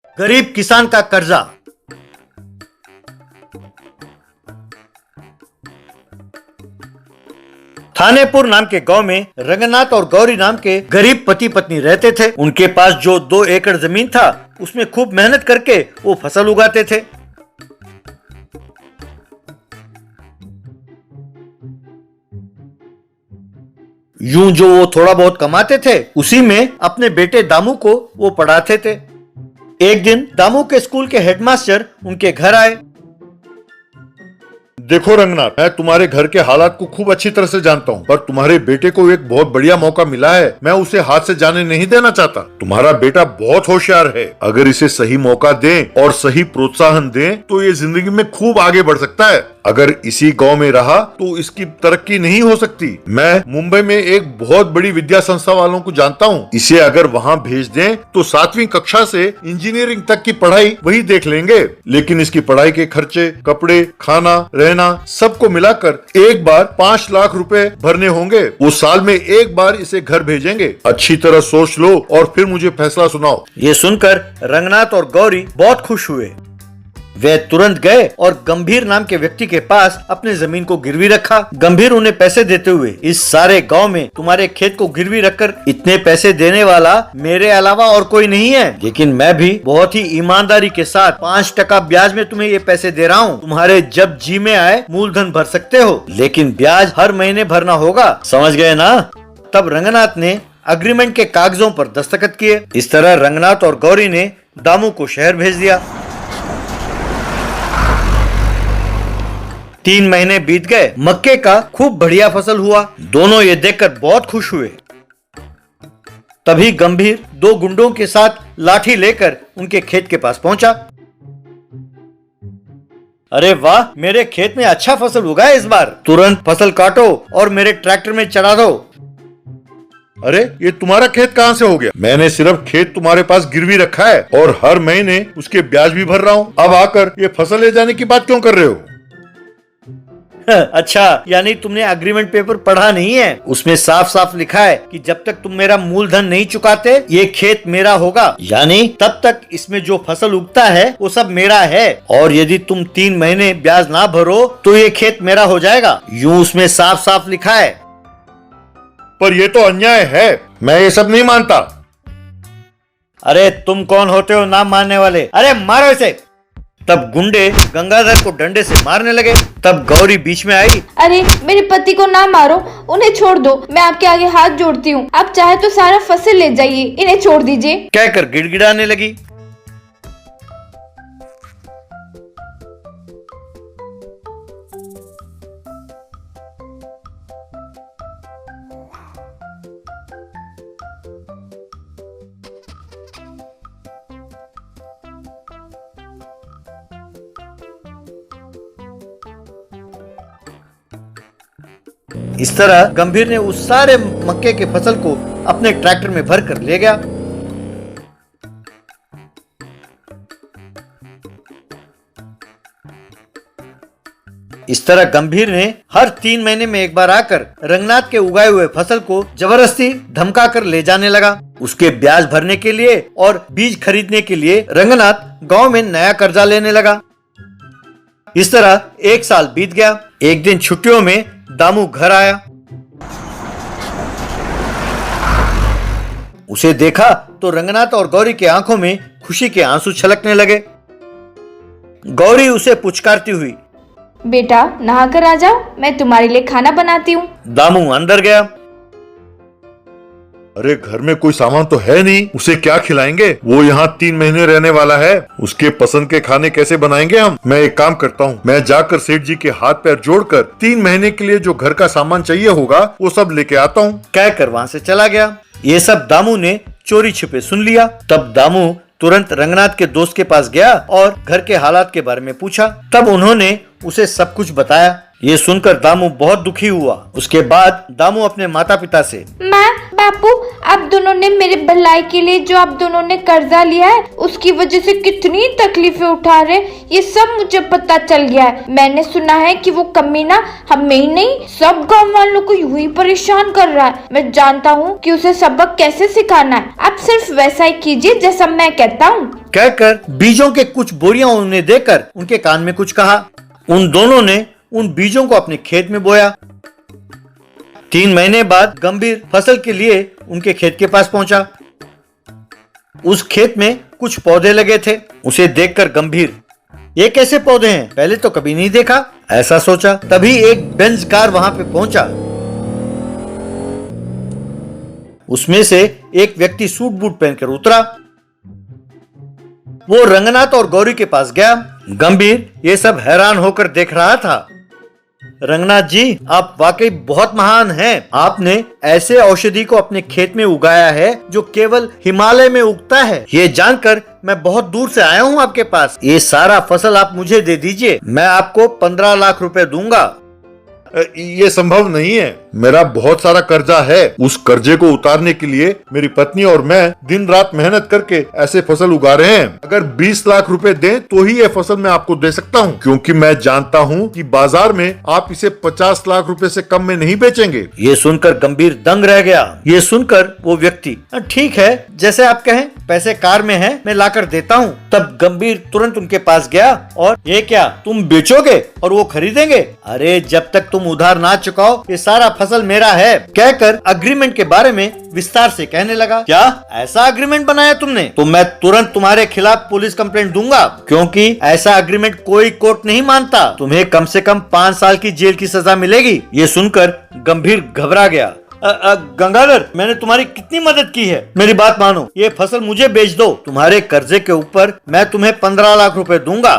गरीब किसान का कर्जा। थानेपुर नाम के गांव में रंगनाथ और गौरी नाम के गरीब पति पत्नी रहते थे। उनके पास जो 2 एकड़ जमीन था उसमें खूब मेहनत करके वो फसल उगाते थे। यूं जो वो थोड़ा बहुत कमाते थे उसी में अपने बेटे दामू को वो पढ़ाते थे। एक दिन दामू के स्कूल के हेडमास्टर उनके घर आए। देखो रंगनाथ, मैं तुम्हारे घर के हालात को खूब अच्छी तरह से जानता हूँ, पर तुम्हारे बेटे को एक बहुत बढ़िया मौका मिला है। मैं उसे हाथ से जाने नहीं देना चाहता। तुम्हारा बेटा बहुत होशियार है। अगर इसे सही मौका दें और सही प्रोत्साहन दें तो ये जिंदगी में खूब आगे बढ़ सकता है। अगर इसी गांव में रहा तो इसकी तरक्की नहीं हो सकती। मैं मुंबई में एक बहुत बड़ी विद्या संस्था वालों को जानता हूँ। इसे अगर वहाँ भेज दें तो 7वीं कक्षा से इंजीनियरिंग तक की पढ़ाई वही देख लेंगे। लेकिन इसकी पढ़ाई के खर्चे, कपड़े, खाना, रहना सबको मिलाकर एक बार 5 लाख रुपए भरने होंगे। वो साल में एक बार इसे घर भेजेंगे। अच्छी तरह सोच लो और फिर मुझे फैसला सुनाओ। ये सुनकर रंगनाथ और गौरी बहुत खुश हुए। वे तुरंत गए और गंभीर नाम के व्यक्ति के पास अपने जमीन को गिरवी रखा। गंभीर उन्हें पैसे देते हुए, इस सारे गांव में तुम्हारे खेत को गिरवी रखकर इतने पैसे देने वाला मेरे अलावा और कोई नहीं है। लेकिन मैं भी बहुत ही ईमानदारी के साथ 5% ब्याज में तुम्हें ये पैसे दे रहा हूँ। तुम्हारे जब जी में आए मूलधन भर सकते हो, लेकिन ब्याज हर महीने भरना होगा। समझ गए ना? तब रंगनाथ ने अग्रीमेंट के कागजों पर दस्तखत किए। इस तरह रंगनाथ और गौरी ने दामू को शहर भेज दिया। 3 महीने बीत गए। मक्के का खूब बढ़िया फसल हुआ। दोनों ये देखकर बहुत खुश हुए। तभी गंभीर 2 गुंडों के साथ लाठी लेकर उनके खेत के पास पहुंचा। अरे वाह, मेरे खेत में अच्छा फसल उगा है इस बार। तुरंत फसल काटो और मेरे ट्रैक्टर में चढ़ा दो। अरे ये तुम्हारा खेत कहाँ से हो गया? मैंने सिर्फ खेत तुम्हारे पास गिरवी रखा है और हर महीने उसके ब्याज भी भर रहा हूँ। अब आकर ये फसल ले जाने की बात क्यों कर रहे हो? अच्छा, यानी तुमने अग्रीमेंट पेपर पढ़ा नहीं है? उसमें साफ साफ लिखा है कि जब तक तुम मेरा मूलधन नहीं चुकाते ये खेत मेरा होगा। यानी तब तक इसमें जो फसल उगता है वो सब मेरा है, और यदि तुम 3 महीने ब्याज ना भरो तो ये खेत मेरा हो जाएगा। यूं उसमें साफ साफ लिखा है। पर ये तो अन्याय है। मैं ये सब नहीं मानता। अरे तुम कौन होते हो नाम मानने वाले? अरे मारो इसे। तब गुंडे गंगाधर को डंडे से मारने लगे। तब गौरी बीच में आई। अरे मेरे पति को ना मारो, उन्हें छोड़ दो। मैं आपके आगे हाथ जोड़ती हूँ। आप चाहे तो सारा फसल ले जाइए, इन्हें छोड़ दीजिए, कहकर गिड़गिड़ाने लगी। इस तरह गंभीर ने उस सारे मक्के के फसल को अपने ट्रैक्टर में भरकर ले गया। इस तरह गंभीर ने हर 3 महीने में एक बार आकर रंगनाथ के उगाए हुए फसल को जबरदस्ती धमका कर ले जाने लगा। उसके ब्याज भरने के लिए और बीज खरीदने के लिए रंगनाथ गांव में नया कर्जा लेने लगा। इस तरह 1 साल बीत गया। एक दिन छुट्टियों में दामू घर आया। उसे देखा तो रंगनाथ और गौरी के आंखों में खुशी के आंसू छलकने लगे। गौरी उसे पुचकारती हुई, बेटा नहा कर आ जाओ, मैं तुम्हारे लिए खाना बनाती हूँ। दामू अंदर गया। अरे घर में कोई सामान तो है नहीं, उसे क्या खिलाएंगे? वो यहाँ 3 महीने रहने वाला है। उसके पसंद के खाने कैसे बनाएंगे हम? मैं एक काम करता हूँ, मैं जाकर सेठ जी के हाथ पैर जोड़कर 3 महीने के लिए जो घर का सामान चाहिए होगा वो सब लेके आता हूँ, कहकर वहाँ से चला गया। ये सब दामू ने चोरी छिपे सुन लिया। तब दामू तुरंत रंगनाथ के दोस्त के पास गया और घर के हालात के बारे में पूछा। तब उन्होंने उसे सब कुछ बताया। ये सुनकर दामू बहुत दुखी हुआ। उसके बाद दामू अपने माता पिता से, माँ, बापू, आप दोनों ने मेरे भलाई के लिए जो आप दोनों ने कर्जा लिया है उसकी वजह से कितनी तकलीफें उठा रहे, ये सब मुझे पता चल गया है। मैंने सुना है कि वो कमीना हमें ही नहीं सब गांव वालों को यूं ही परेशान कर रहा है। मैं जानता हूँ कि उसे सबक कैसे सिखाना है। आप सिर्फ वैसा ही कीजिए जैसा मैं कहता हूँ। कहकर बीजों के कुछ बोरियां उन्हें देकर उनके कान में कुछ कहा। उन दोनों ने उन बीजों को अपने खेत में बोया। 3 महीने बाद गंभीर फसल के लिए उनके खेत के पास पहुंचा। उस खेत में कुछ पौधे लगे थे। उसे देखकर गंभीर, ये कैसे पौधे हैं, पहले तो कभी नहीं देखा, ऐसा सोचा। तभी एक बेंज कार वहां पे पहुंचा। उसमें से एक व्यक्ति सूट बूट पहनकर उतरा। वो रंगनाथ और गौरी के पास गया। गंभीर ये सब हैरान होकर देख रहा था। रंगनाथ जी, आप वाकई बहुत महान हैं। आपने ऐसे औषधि को अपने खेत में उगाया है जो केवल हिमालय में उगता है। ये जानकर मैं बहुत दूर से आया हूँ आपके पास। ये सारा फसल आप मुझे दे दीजिए, मैं आपको 15 लाख रुपए दूंगा। ये संभव नहीं है। मेरा बहुत सारा कर्जा है। उस कर्जे को उतारने के लिए मेरी पत्नी और मैं दिन रात मेहनत करके ऐसे फसल उगा रहे हैं। अगर 20 लाख रुपए दें तो ही ये फसल मैं आपको दे सकता हूँ, क्योंकि मैं जानता हूँ कि बाजार में आप इसे 50 लाख रुपए से कम में नहीं बेचेंगे। ये सुनकर गंभीर दंग रह गया। ये सुनकर वो व्यक्ति, ठीक है जैसे आप कहें, पैसे कार में हैं, मैं लाकर देता हूँ। तब गंभीर तुरंत उनके पास गया और ये क्या, तुम बेचोगे और वो खरीदेंगे? अरे जब तक तुम उधार ना चुकाओ ये सारा फसल मेरा है, कहकर अग्रीमेंट के बारे में विस्तार से कहने लगा। क्या ऐसा अग्रीमेंट बनाया तुमने? तो मैं तुरंत तुम्हारे खिलाफ पुलिस कंप्लेंट दूंगा, क्योंकि ऐसा अग्रीमेंट कोई कोर्ट नहीं मानता। तुम्हें कम से कम 5 साल की जेल की सजा मिलेगी। ये सुनकर गंभीर घबरा गया। गंगाधर, मैंने तुम्हारी कितनी मदद की है, मेरी बात मानो, ये फसल मुझे बेच दो। तुम्हारे कर्जे के ऊपर मैं तुम्हें 15 लाख रुपए दूंगा।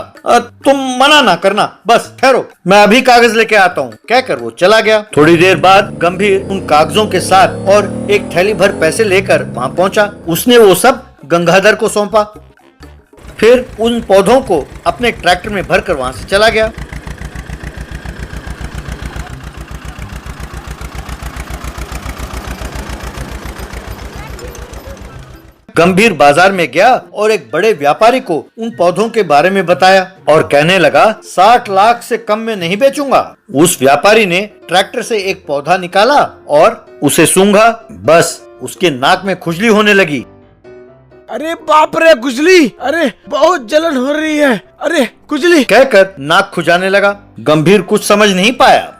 तुम मना ना करना, बस ठहरो, मैं अभी कागज लेके आता हूँ, कहकर वो चला गया। थोड़ी देर बाद गंभीर उन कागजों के साथ और एक थैली भर पैसे लेकर वहाँ पहुँचा। उसने वो सब गंगाधर को सौंपा, फिर उन पौधों को अपने ट्रैक्टर में भरकर वहाँ से चला गया। गंभीर बाजार में गया और एक बड़े व्यापारी को उन पौधों के बारे में बताया और कहने लगा, 60 लाख से कम में नहीं बेचूंगा। उस व्यापारी ने ट्रैक्टर से एक पौधा निकाला और उसे सूंघा। बस उसके नाक में खुजली होने लगी। अरे बाप रे, खुजली, अरे बहुत जलन हो रही है, अरे खुजली, कहकर नाक खुजाने लगा। गंभीर कुछ समझ नहीं पाया।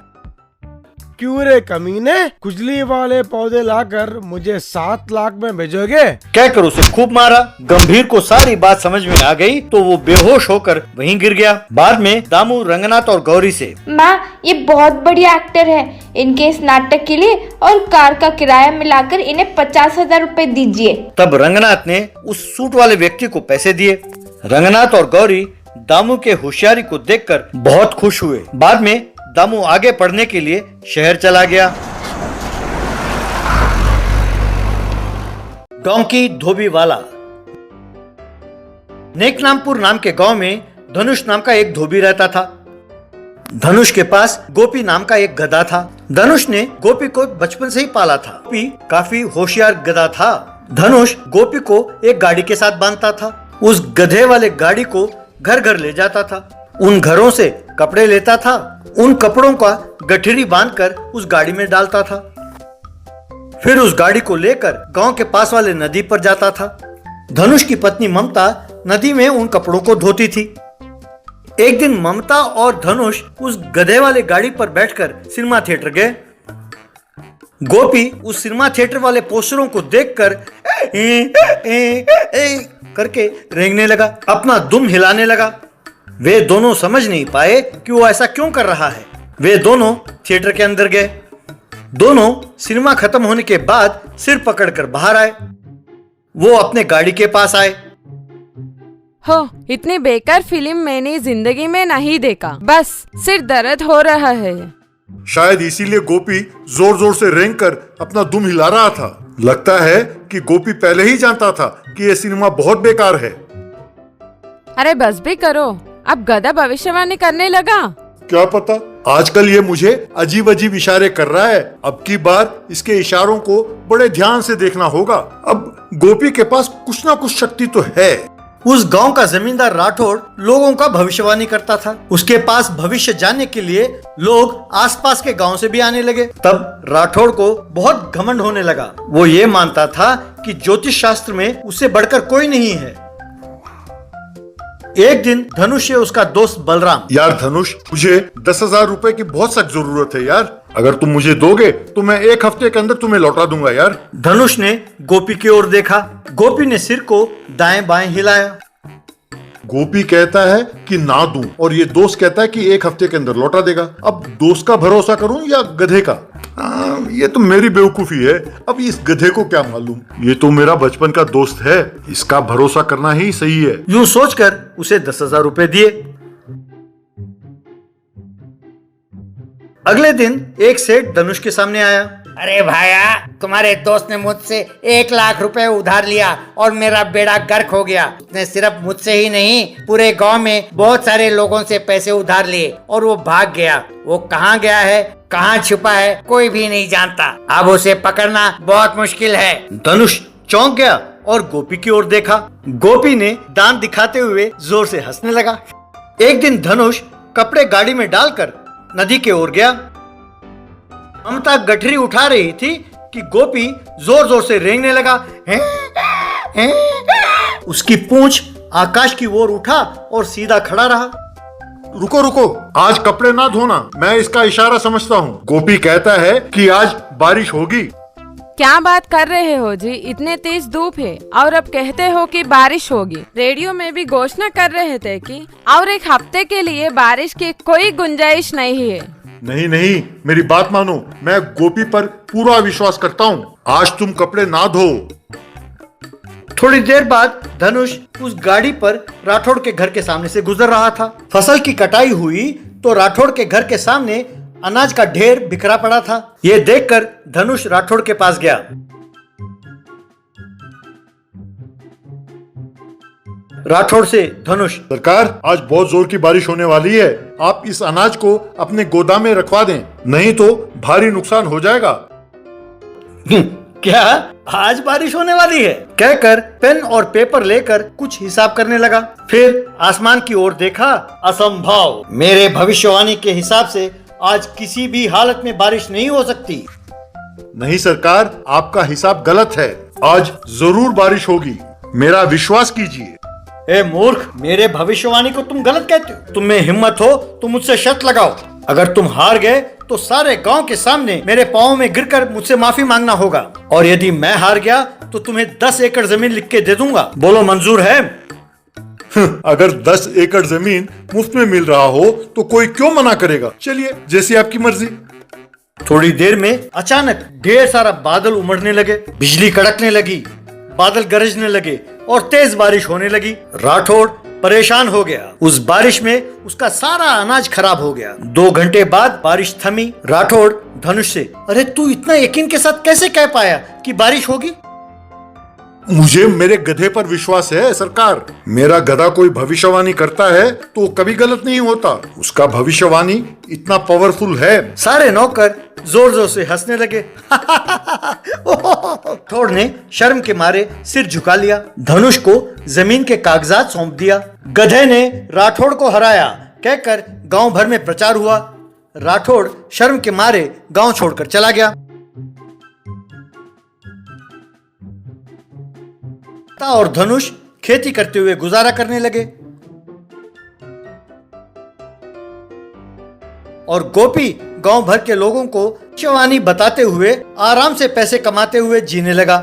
क्यों रे कमीने, खुजली वाले पौधे लाकर मुझे 7 लाख में भेजोगे? कहकर उसे खूब मारा। गंभीर को सारी बात समझ में आ गई तो वो बेहोश होकर वहीं गिर गया। बाद में दामू रंगनाथ और गौरी से, माँ ये बहुत बढ़िया एक्टर है, इनके इस नाटक के लिए और कार का किराया मिलाकर इन्हें 50,000 रुपए दीजिए। तब रंगनाथ ने उस सूट वाले व्यक्ति को पैसे दिए। रंगनाथ और गौरी दामू के होशियारी को देखकर बहुत खुश हुए। बाद में दामू आगे पढ़ने के लिए शहर चला गया। डोंकी धोबी वाला। नेकनामपुर नाम के गांव में धनुष नाम का एक धोबी रहता था। धनुष के पास गोपी नाम का एक गधा था। धनुष ने गोपी को बचपन से ही पाला था। गोपी काफी होशियार गधा था। धनुष गोपी को एक गाड़ी के साथ बांधता था। उस गधे वाले गाड़ी को घर घर ले जाता था। उन घरों से कपड़े लेता था। उन कपड़ों का गठरी बांधकर उस गाड़ी में डालता था। फिर उस गाड़ी को लेकर गांव के पास वाले नदी पर जाता था। धनुष की पत्नी ममता नदी में उन कपड़ों को धोती थी। एक दिन ममता और धनुष उस गधे वाले गाड़ी पर बैठकर सिनेमा थिएटर गए। गोपी उस सिनेमा थिएटर वाले पोस्टरों को देखकर करके रेंगने लगा, अपना दुम हिलाने लगा। वे दोनों समझ नहीं पाए कि वो ऐसा क्यों कर रहा है। वे दोनों थिएटर के अंदर गए। दोनों सिनेमा खत्म होने के बाद सिर पकड़कर बाहर आए। वो अपने गाड़ी के पास आए। हो, इतनी बेकार फिल्म मैंने जिंदगी में नहीं देखा, बस सिर दर्द हो रहा है। शायद इसीलिए गोपी जोर जोर से रेंग कर अपना दुम हिला रहा था। लगता है कि गोपी पहले ही जानता था कि यह सिनेमा बहुत बेकार है। अरे बस भी करो, अब गधा भविष्यवाणी करने लगा। क्या पता आजकल ये मुझे अजीब अजीब इशारे कर रहा है। अब की बार इसके इशारों को बड़े ध्यान से देखना होगा। अब गोपी के पास कुछ ना कुछ शक्ति तो है। उस गांव का जमींदार राठौड़ लोगों का भविष्यवाणी करता था। उसके पास भविष्य जानने के लिए लोग आसपास के गांव से भी आने लगे। तब राठौड़ को बहुत घमंड होने लगा। वो ये मानता था कि ज्योतिष शास्त्र में उससे बढ़कर कोई नहीं है। एक दिन धनुष से उसका दोस्त बलराम, यार धनुष, मुझे 10,000 रुपए की बहुत सख्त जरूरत है यार। अगर तुम मुझे दोगे तो मैं 1 हफ्ते के अंदर तुम्हें लौटा दूंगा यार। धनुष ने गोपी की ओर देखा। गोपी ने सिर को दाएं बाएं हिलाया। गोपी कहता है कि ना दूं और ये दोस्त कहता है कि 1 हफ्ते के अंदर लौटा देगा। अब दोस्त का भरोसा करूं या गधे का? ये तो मेरी बेवकूफी है। अब इस गधे को क्या मालूम, ये तो मेरा बचपन का दोस्त है, इसका भरोसा करना ही सही है। यूं सोचकर उसे 10,000 रुपए दिए। अगले दिन एक सेठ धनुष के सामने आया। अरे भाया, तुम्हारे दोस्त ने मुझसे 1 लाख रुपए उधार लिया और मेरा बेड़ा गर्क हो गया। उसने सिर्फ मुझसे ही नहीं, पूरे गांव में बहुत सारे लोगों से पैसे उधार लिए और वो भाग गया। वो कहाँ गया है, कहाँ छुपा है, कोई भी नहीं जानता। अब उसे पकड़ना बहुत मुश्किल है। धनुष चौंक गया और गोपी की ओर देखा। गोपी ने दांत दिखाते हुए जोर से हंसने लगा। एक दिन धनुष कपड़े गाड़ी में डालकर नदी के ओर गया। ममता गठरी उठा रही थी कि गोपी जोर जोर से रेंगने लगा। उसकी पूंछ आकाश की ओर उठा और सीधा खड़ा रहा। रुको रुको, आज कपड़े ना धोना, मैं इसका इशारा समझता हूँ। गोपी कहता है कि आज बारिश होगी। क्या बात कर रहे हो जी, इतने तेज धूप है और अब कहते हो कि बारिश होगी। रेडियो में भी घोषणा कर रहे थे कि और 1 हफ्ते के लिए बारिश की कोई गुंजाइश नहीं है। नहीं नहीं, मेरी बात मानो, मैं गोपी पर पूरा विश्वास करता हूँ। आज तुम कपड़े ना धो। थोड़ी देर बाद धनुष उस गाड़ी पर राठौड़ के घर के सामने से गुजर रहा था। फसल की कटाई हुई तो राठौड़ के घर के सामने अनाज का ढेर बिखरा पड़ा था। ये देखकर धनुष राठौड़ के पास गया। राठौड़ से धनुष, सरकार, आज बहुत जोर की बारिश होने वाली है। आप इस अनाज को अपने गोदाम में रखवा दें, नहीं तो भारी नुकसान हो जाएगा। क्या आज बारिश होने वाली है? कहकर पेन और पेपर लेकर कुछ हिसाब करने लगा। फिर आसमान की ओर देखा। असंभव, मेरे भविष्यवाणी के हिसाब से आज किसी भी हालत में बारिश नहीं हो सकती। नहीं सरकार, आपका हिसाब गलत है। आज जरूर बारिश होगी, मेरा विश्वास कीजिए। ए मूर्ख, मेरे भविष्यवाणी को तुम गलत कहते हो। तुम में हिम्मत हो तो मुझसे शर्त लगाओ। अगर तुम हार गए तो सारे गांव के सामने मेरे पाँव में गिरकर मुझसे माफी मांगना होगा, और यदि मैं हार गया तो तुम्हें 10 एकड़ जमीन लिख के दे दूंगा। बोलो मंजूर है? अगर 10 एकड़ जमीन मुफ्त में मिल रहा हो तो कोई क्यों मना करेगा। चलिए, जैसी आपकी मर्जी। थोड़ी देर में अचानक ढेर सारा बादल उमड़ने लगे, बिजली कड़कने लगी, बादल गरजने लगे और तेज बारिश होने लगी। राठौड़ परेशान हो गया। उस बारिश में उसका सारा अनाज खराब हो गया। 2 घंटे बाद बारिश थमी। राठौड़ धनुष से, अरे तू इतना यकीन के साथ कैसे कह पाया कि बारिश होगी? मुझे मेरे गधे पर विश्वास है सरकार। मेरा गधा कोई भविष्यवाणी करता है तो कभी गलत नहीं होता। उसका भविष्यवाणी इतना पावरफुल है। सारे नौकर जोर जोर से हंसने लगे। राठौड़ ने शर्म के मारे सिर झुका लिया। धनुष को जमीन के कागजात सौंप दिया। गधे ने राठौड़ को हराया कहकर गांव भर में प्रचार हुआ। राठौड़ शर्म के मारे गांव छोड़कर चला गया। और धनुष खेती करते हुए गुजारा करने लगे और गोपी गांव भर के लोगों को भविष्यवाणी बताते हुए आराम से पैसे कमाते हुए जीने लगा।